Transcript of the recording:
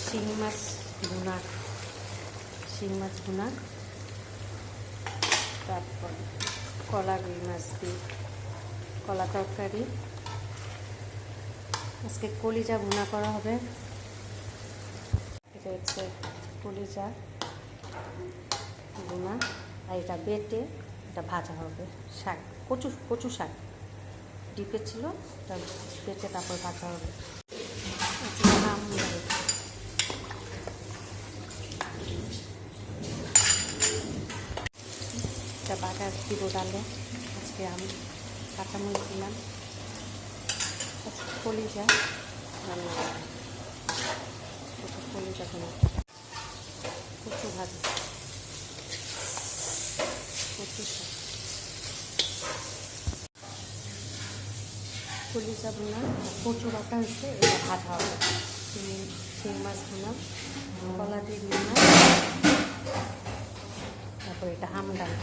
শিং মাছ ভুনা, তারপর কলা রুই মাছ দিয়ে কলা তরকারি। আজকে কলিজা ভুনা করা হবে। এটা হচ্ছে কলিজা ভুনা, আর এটা বেটে এটা ভাজা হবে। শাক, কচু শাক ডিপে ছিল, এটা বেটে তারপর ভাজা হবে। এটা বাটার দিব ডালে। আজকে আমি কাঁচামরিচ দিলাম। কলিজা কলিজা ভুনা, কচু ভাজা, কচু শাক, কলিজা ভুনা, কচু বাটা হচ্ছে এটা ভাজা হবে। শিং মাছ ভুনা, কলা দিয়ে ভুনা, তারপর এটা আমডাল।